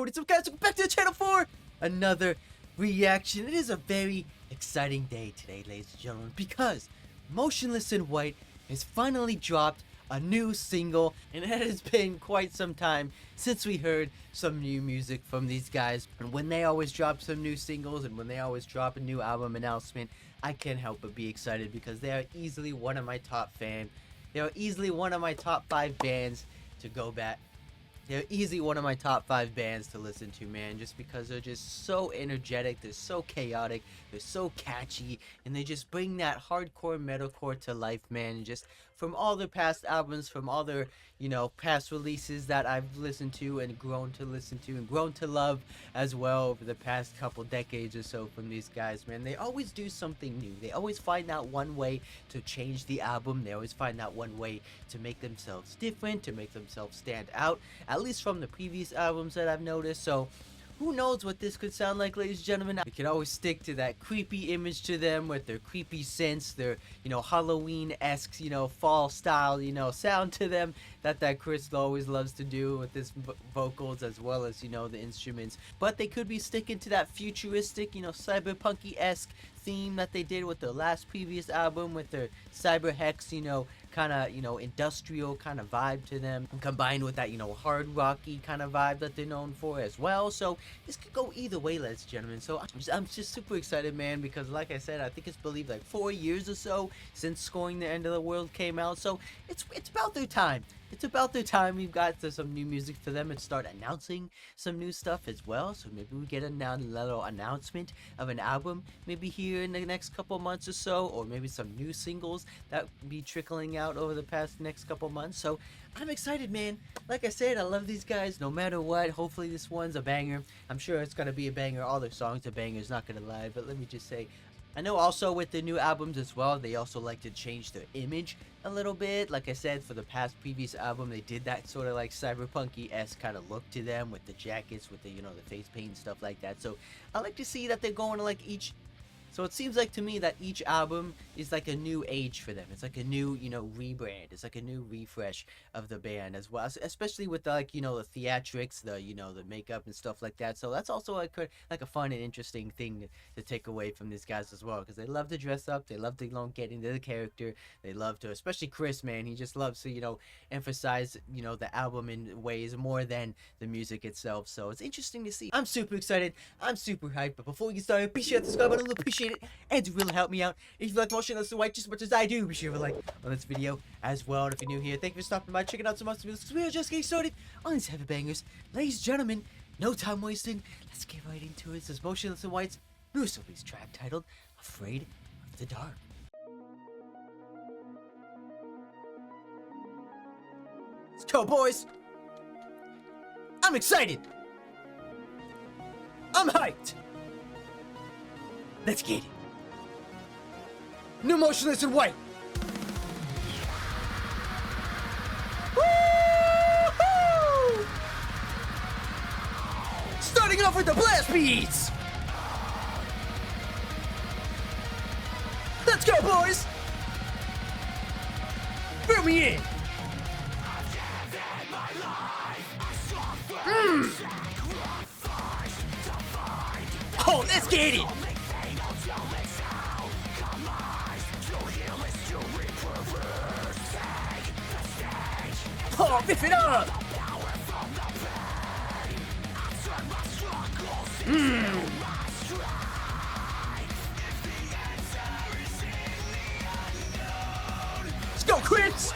What is up, guys? Welcome back to the channel for another reaction. It is a very exciting day today, ladies and gentlemen, because Motionless in White has finally dropped a new single, and it has been quite some time since we heard some new music from these guys. And when they always drop some new singles and when they always drop a new album announcement, I can't help but be excited because they are easily one of my top fans. They are easily one of my top 5 bands to go back. They're easily one of my top 5 bands to listen to, man, just because they're just so energetic, they're so chaotic, they're so catchy, and they just bring that hardcore metalcore to life, man. And just from all their past albums, from all their, past releases that I've listened to and grown to listen to and grown to love as well over the past couple decades or so from these guys, man, they always do something new. They always find that one way to change the album. They always find that one way to make themselves different, to make themselves stand out, at least from the previous albums that I've noticed. So who knows what this could sound like, ladies and gentlemen. They can always stick to that creepy image to them with their creepy synths, their, Halloween-esque, fall style, sound to them that Chris always loves to do with his vocals as well as, the instruments. But they could be sticking to that futuristic, cyberpunky-esque theme that they did with their last previous album with their cyber hex, kind of, industrial kind of vibe to them, and combined with that, hard rocky kind of vibe that they're known for as well. So this could go either way, ladies and gentlemen. So I'm just super excited, man, because like I said, I think it's believed like 4 years or so since Scoring the End of the World came out. So it's about their time. It's about their time. We've got some new music for them and start announcing some new stuff as well. So maybe we get a little announcement of an album maybe here in the next couple months or so, or maybe some new singles that will be trickling out over the past next couple months. So I'm excited, man. Like I said, I love these guys no matter what. Hopefully this one's a banger. I'm sure it's gonna be a banger. All their songs are bangers, not gonna lie. But let me just say, I know also with the new albums as well, they also like to change their image a little bit. Like I said, for the previous album, they did that sort of like cyberpunky-esque kind of look to them with the jackets, with the, the face paint and stuff like that. So I like to see that they're going to like each. So it seems like to me that each album is like a new age for them. It's like a new, rebrand. It's like a new refresh of the band as well, especially with the, like, the theatrics, the, the makeup and stuff like that. So that's also like a fun and interesting thing to take away from these guys as well, because they love to dress up. They love to, get into the character. They love to, especially Chris, man. He just loves to, emphasize, the album in ways more than the music itself. So it's interesting to see. I'm super excited. I'm super hyped. But before we get started, be sure to subscribe button. Appreciate it, and to really help me out. If you like Motionless in White just as much as I do, be sure to like on this video as well. And if you're new here, thank you for stopping by, checking out some other videos, because we are just getting started on these heavy bangers. Ladies and gentlemen, no time wasting, let's get right into it. This is Motionless in White's newest release track titled Afraid of the Dark. Let's go, boys! I'm excited! I'm hyped! Let's get it. New Motionless in White. Woo-hoo! Starting off with the blast beats. Let's go, boys. Fill me in. Oh, let's get it. Oh, biff it up! Let's go, Chris!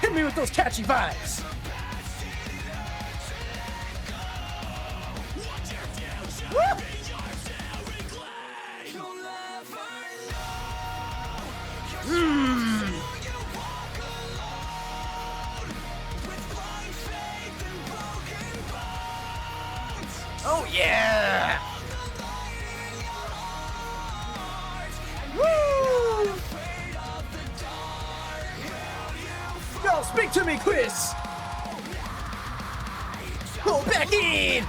Hit me with those catchy vibes! Woo! Oh yeah! Woo! Yo, speak to me, Chris! Pull back in!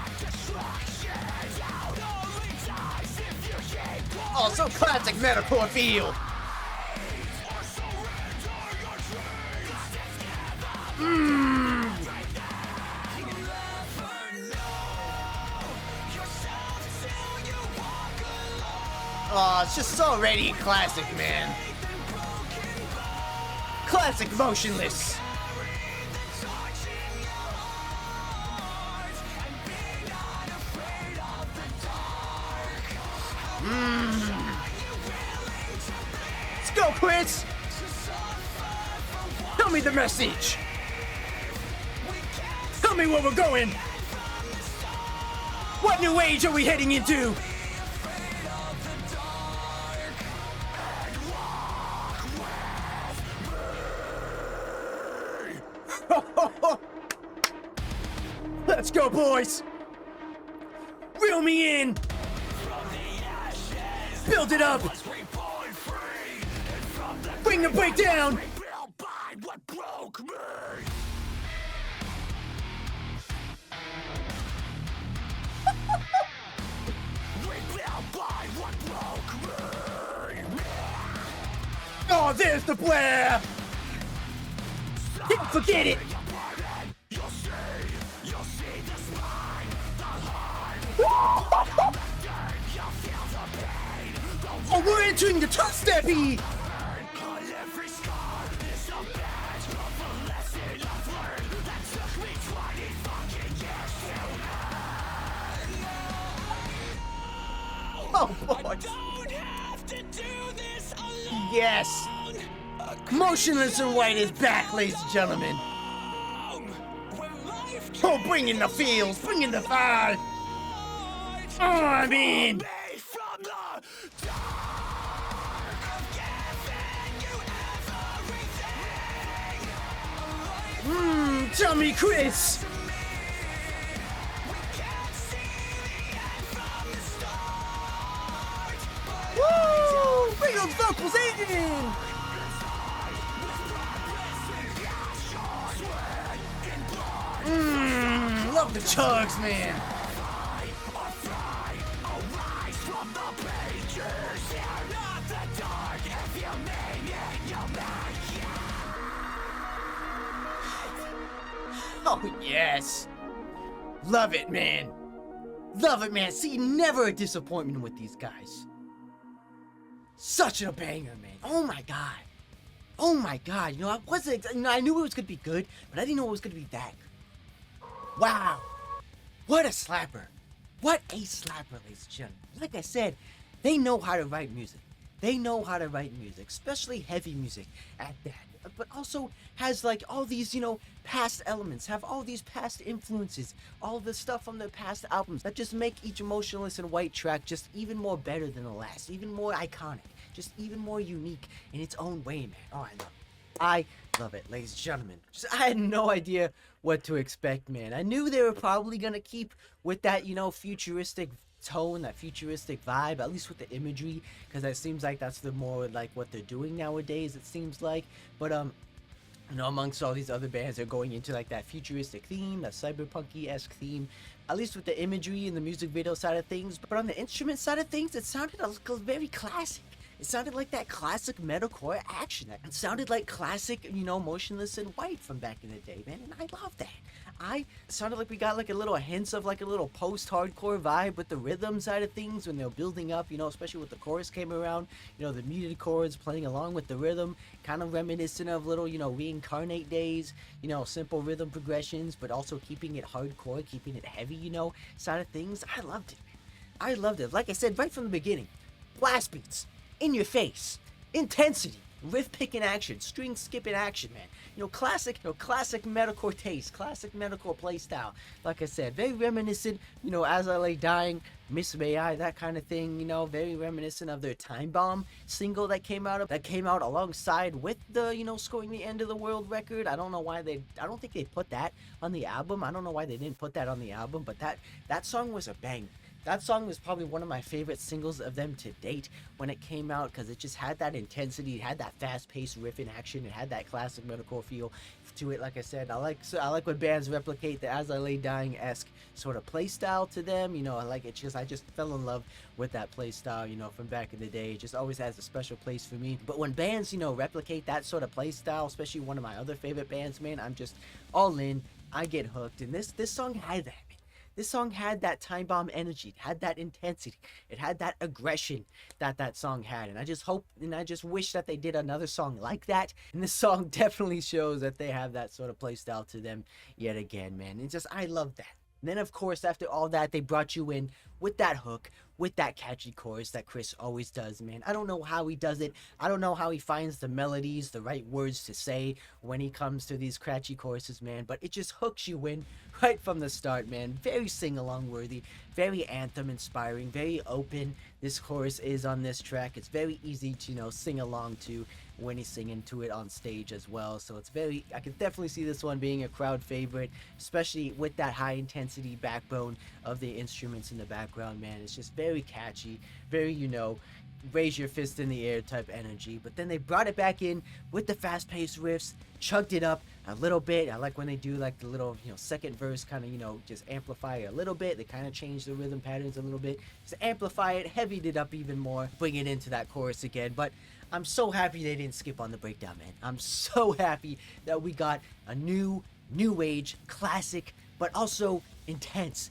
Oh, so classic Metalcore feel! Oh, it's just already a classic, man. Classic Motionless. Let's go, Chris. Tell me the message. Tell me where we're going. What new age are we heading into? Let's go, boys. Reel me in. Build it up. Bring the break down. Oh, there's the Blair. Don't forget it. Oh, we're entering the top steppy. Oh, boy. Yes. Motionless and White is back, ladies and gentlemen. Oh, bring in the feels, bring in the fire. Oh, I'm in. Tell me, Chris. Woo! Bring those vocals in. Love the chugs, man. Oh, yes. Love it, man. Love it, man. See, never a disappointment with these guys. Such a banger, man. Oh, my God. Oh, my God. You know, I knew it was going to be good, but I didn't know it was going to be that good. Wow. What a slapper. What a slapper, ladies and gentlemen. Like I said, they know how to write music. They know how to write music, especially heavy music at that. But also has like all these, you know, past elements, have all these past influences, all the stuff from their past albums that just make each Motionless and White track just even more better than the last, even more iconic, just even more unique in its own way, man. Oh, I love it, ladies and gentlemen. I had no idea what to expect, man. I knew they were probably gonna keep with that, you know, futuristic tone, that futuristic vibe, at least with the imagery, because it seems like that's the more like what they're doing nowadays, it seems like. But you know, amongst all these other bands, they're going into like that futuristic theme, that cyberpunky-esque theme, at least with the imagery and the music video side of things. But on the instrument side of things, it sounded very classic. It sounded like that classic metalcore action. It sounded like classic, you know, Motionless and White from back in the day, man, and I love that. It sounded like we got like a little hints of like a little post-hardcore vibe with the rhythm side of things when they're building up, you know, especially with the chorus came around, you know, the muted chords playing along with the rhythm, kind of reminiscent of little, you know, Reincarnate days, you know, simple rhythm progressions, but also keeping it hardcore, keeping it heavy, you know, side of things. I loved it, man. I loved it. Like I said, right from the beginning, blast beats, in your face, intensity, riff picking action, string skipping action, man. You know, classic metalcore taste, classic metalcore play style. Like I said, very reminiscent, you know, As I Lay Dying, Miss May I, that kind of thing, you know, very reminiscent of their Time Bomb single that came out alongside with the, you know, Scoring the End of the World record. I don't think they put that on the album. I don't know why they didn't put that on the album, but that song was a bang. That song was probably one of my favorite singles of them to date when it came out, because it just had that intensity, it had that fast-paced riff in action, it had that classic metalcore feel to it. Like I said, I like when bands replicate the As I Lay Dying-esque sort of play style to them. You know, I just fell in love with that play style, you know, from back in the day. It just always has a special place for me. But when bands, you know, replicate that sort of play style, especially one of my other favorite bands, man, I'm just all in. I get hooked, and this song had that. this song had that time bomb energy, it had that intensity, it had that aggression that song had. And I just hope and I just wish that they did another song like that. And this song definitely shows that they have that sort of play style to them yet again, man. It's just, I love that. And then, of course, after all that, they brought you in with that hook, with that catchy chorus that Chris always does, man. I don't know how he does it. I don't know how he finds the melodies, the right words to say when he comes to these catchy choruses, man. But it just hooks you in right from the start, man. Very sing-along worthy, very anthem inspiring, very open. This chorus is on this track. It's very easy to, sing along to when he's singing to it on stage as well. So it's very, I can definitely see this one being a crowd favorite, especially with that high intensity backbone of the instruments in the background, man. It's just very catchy, very, raise your fist in the air type energy. But then they brought it back in with the fast paced riffs, chugged it up a little bit. I like when they do like the little, second verse kind of, just amplify it a little bit. They kind of change the rhythm patterns a little bit, just amplify it, heavied it up even more, bring it into that chorus again. But I'm so happy they didn't skip on the breakdown, man. I'm so happy that we got a new age classic, but also intense,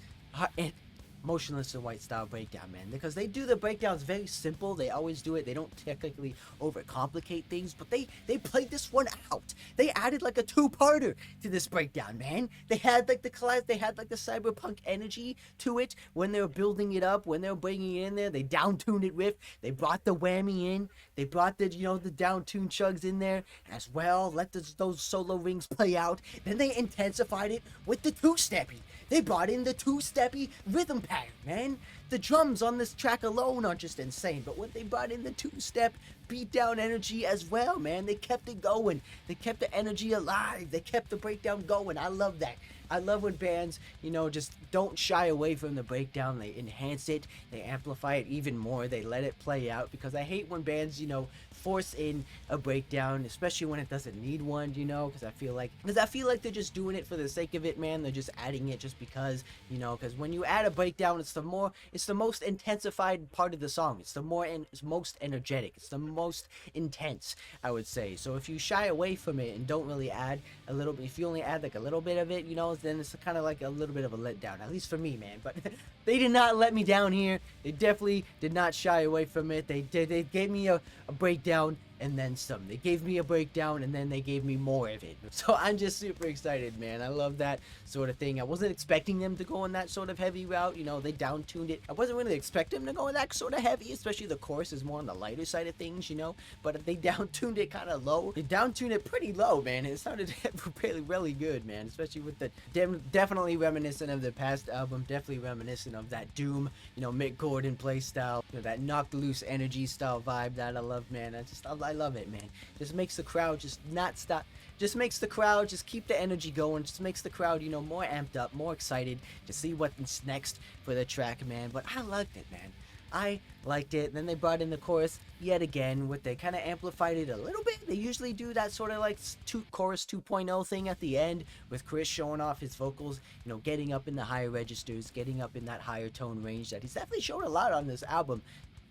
Motionless and White style breakdown, man, because they do the breakdowns very simple. They always do it. They don't technically overcomplicate things, but they played this one out. They added like a two-parter to this breakdown, man. They had like the cyberpunk energy to it when they were building it up, when they were bringing it in there. They down-tuned it riff. They brought the whammy in. They brought the the down-tuned chugs in there as well. Let those solo rings play out. Then they intensified it with the two-steppy. They brought in the two-steppy rhythm pattern, man. The drums on this track alone are just insane, but when they brought in the two-step beat-down energy as well, man, they kept it going. They kept the energy alive. They kept the breakdown going. I love that. I love when bands, just don't shy away from the breakdown. They enhance it. They amplify it even more. They let it play out, because I hate when bands, force in a breakdown, especially when it doesn't need one, because I feel like they're just doing it for the sake of it, man. They're just adding it just because, because when you add a breakdown, it's the most intensified part of the song. It's most energetic. It's the most intense, I would say. So if you shy away from it and don't really add a little bit, if you only add like a little bit of it, then it's kind of like a little bit of a letdown, at least for me, man. But they did not let me down here. They definitely did not shy away from it. They gave me a breakdown and then some. They gave me a breakdown and then they gave me more of it. So I'm just super excited, man. I love that sort of thing. I wasn't expecting them to go on that sort of heavy route. They down-tuned it. I wasn't really expecting them to go that sort of heavy, especially the chorus is more on the lighter side of things, but they down-tuned it kind of low. They down-tuned it pretty low, man. It sounded really, really good, man, especially with the definitely reminiscent of the past album, definitely reminiscent of that Doom, Mick Gordon play style, that knocked loose energy style vibe that I love, man. I love it, man. Just makes the crowd just not stop. Just makes the crowd just keep the energy going. Just makes the crowd, more amped up, more excited to see what's next for the track, man. But I liked it, man. I liked it. Then they brought in the chorus yet again, they kind of amplified it a little bit. They usually do that sort of like chorus 2.0 thing at the end with Chris showing off his vocals, getting up in the higher registers, getting up in that higher tone range that he's definitely showed a lot on this album.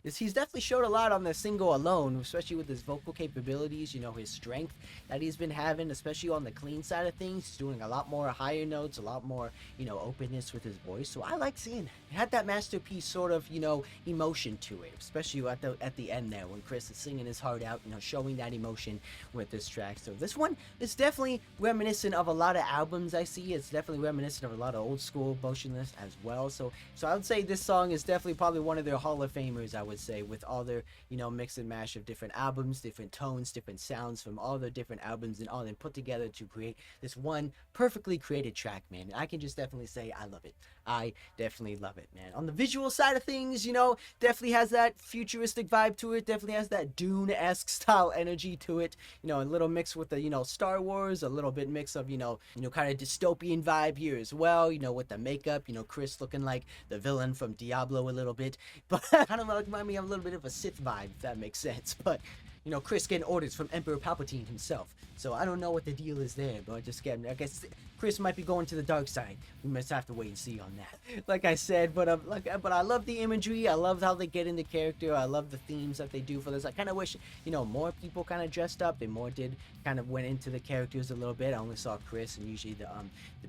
He's definitely showed a lot on the single alone, especially with his vocal capabilities, his strength that he's been having, especially on the clean side of things. He's doing a lot more higher notes, a lot more, openness with his voice. So I like seeing that. It had that masterpiece sort of, emotion to it, especially at the end there when Chris is singing his heart out, showing that emotion with this track. So this one is definitely reminiscent of a lot of albums I see. It's definitely reminiscent of a lot of old school Motionless as well. So I would say this song is definitely probably one of their Hall of Famers, I would say, with all their mix and mash of different albums, different tones, different sounds from all their different albums, and all them put together to create this one perfectly created track, man. I can just definitely say I love it. I definitely love it, man. On the visual side of things, definitely has that futuristic vibe to it, definitely has that Dune-esque style energy to it, a little mix with the Star Wars, a little bit mix of kind of dystopian vibe here as well, with the makeup, Chris looking like the villain from Diablo a little bit, but kind of remind me of a little bit of a Sith vibe, if that makes sense. But Chris getting orders from Emperor Palpatine himself. So I don't know what the deal is there, but I guess Chris might be going to the dark side. We must have to wait and see on that. Like I said, but I love the imagery. I love how they get into character. I love the themes that they do for this. I kind of wish, more people kind of dressed up. They more did kind of went into the characters a little bit. I only saw Chris and usually the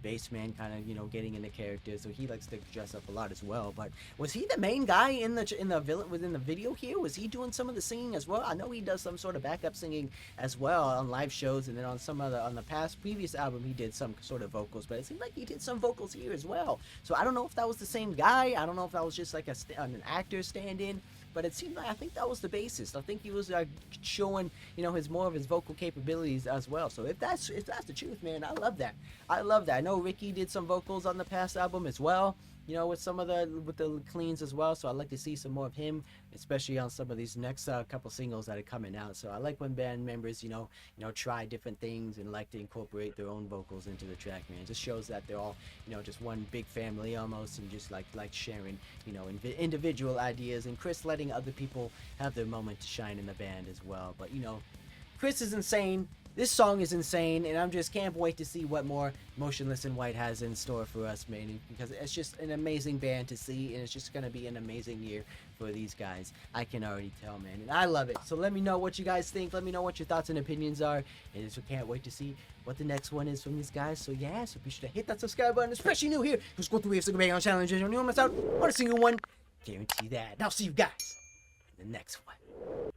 bass man kind of getting into characters. So he likes to dress up a lot as well. But was he the main guy within the video here? Was he doing some of the singing as well? I know he does some sort of backup singing as well on live shows, and then on the previous album he did some sort of vocals, but it seemed like he did some vocals here as well. So I don't know if that was the same guy. I don't know if that was just like an actor stand-in, but it seemed like I think that was the bassist. I think he was showing his more of his vocal capabilities as well. So if that's the truth, man, I love that. I know Ricky did some vocals on the past album as well, with some of the cleans as well. So I'd like to see some more of him, especially on some of these next couple singles that are coming out. So I like when band members, try different things and like to incorporate their own vocals into the track, man. It just shows that they're all, just one big family almost, and just like sharing, individual ideas, and Chris letting other people have their moment to shine in the band as well. But, Chris is insane. This song is insane, and I'm just can't wait to see what more Motionless in White has in store for us, man, because it's just an amazing band to see, and it's just going to be an amazing year for these guys. I can already tell, man, and I love it. So let me know what you guys think. Let me know what your thoughts and opinions are, and I just can't wait to see what the next one is from these guys. So yeah, so be sure to hit that subscribe button, especially new here. Just go through we have some on challenges. You don't miss out on a single one. Guarantee that. And I'll see you guys in the next one.